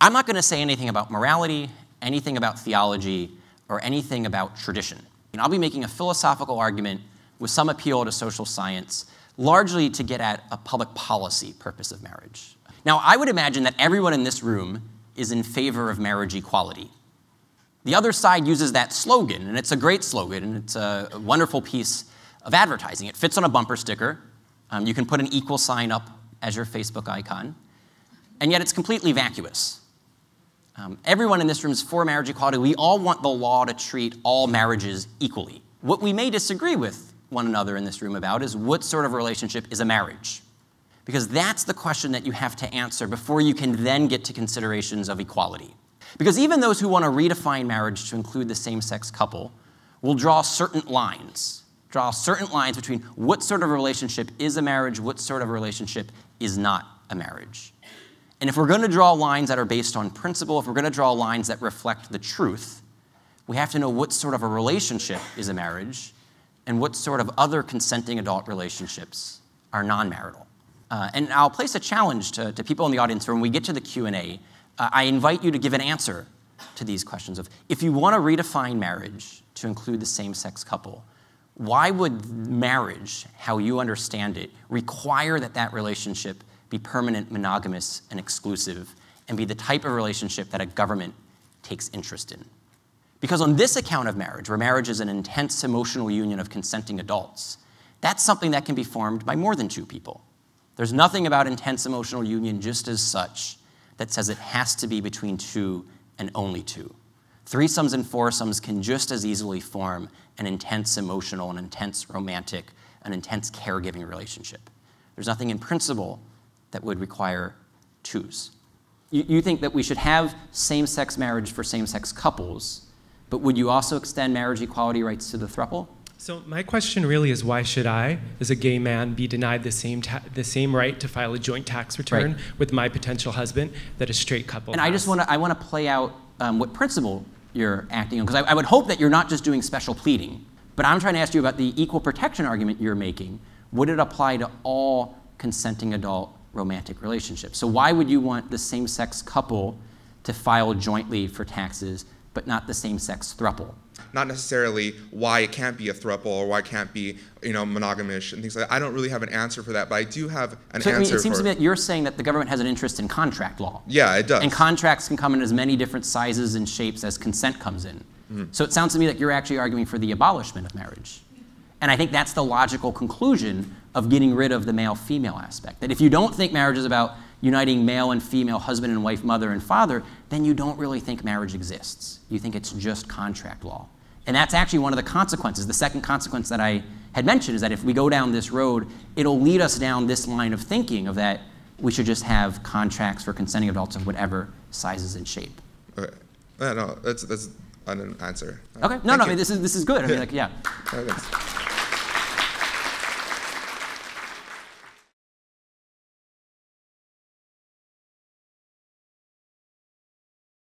I'm not going to say anything about morality, anything about theology, or anything about tradition. And I'll be making a philosophical argument with some appeal to social science, largely to get at a public policy purpose of marriage. Now, I would imagine that everyone in this room is in favor of marriage equality. The other side uses that slogan, and it's a great slogan, and it's a wonderful piece of advertising. It fits on a bumper sticker. You can put an equal sign up as your Facebook icon, and yet it's completely vacuous. Everyone in this room is for marriage equality. We all want the law to treat all marriages equally. What we may disagree with one another in this room about is what sort of relationship is a marriage? Because that's the question that you have to answer before you can then get to considerations of equality. Because even those who want to redefine marriage to include the same-sex couple will draw certain lines between what sort of relationship is a marriage, what sort of relationship is not a marriage. And if we're going to draw lines that are based on principle, if we're going to draw lines that reflect the truth, we have to know what sort of a relationship is a marriage and what sort of other consenting adult relationships are non-marital. And I'll place a challenge to people in the audience when we get to the Q&A. I invite you to give an answer to these questions of, if you want to redefine marriage to include the same-sex couple, why would marriage, how you understand it, require that that relationship be permanent, monogamous, and exclusive, and be the type of relationship that a government takes interest in? Because on this account of marriage, where marriage is an intense emotional union of consenting adults, that's something that can be formed by more than two people. There's nothing about intense emotional union just as such that says it has to be between two and only two. Threesomes and foursomes can just as easily form an intense emotional, an intense romantic, an intense caregiving relationship. There's nothing in principle that would require twos. You think that we should have same-sex marriage for same-sex couples, but would you also extend marriage equality rights to the throuple? So my question really is, why should I, as a gay man, be denied the same right to file a joint tax return with my potential husband that a straight couple And has? I want to play out what principle you're acting on, because I would hope that you're not just doing special pleading, but I'm trying to ask you about the equal protection argument you're making. Would it apply to all consenting adult romantic relationships? So why would you want the same-sex couple to file jointly for taxes, but not the same-sex throuple? Not necessarily why it can't be a throuple or why it can't be, monogamish and things like that. I don't really have an answer for that, but I do have an answer for... It seems to me that you're saying that the government has an interest in contract law. Yeah, it does. And contracts can come in as many different sizes and shapes as consent comes in. Mm-hmm. So it sounds to me like you're actually arguing for the abolishment of marriage. And I think that's the logical conclusion of getting rid of the male-female aspect. That if you don't think marriage is about uniting male and female, husband and wife, mother and father, then you don't really think marriage exists. You think it's just contract law. And that's actually one of the consequences. The second consequence that I had mentioned is that if we go down this road, it'll lead us down this line of thinking of that we should just have contracts for consenting adults of whatever sizes and shape. Okay. No, that's an answer. Okay. No, this is good. I mean, yeah.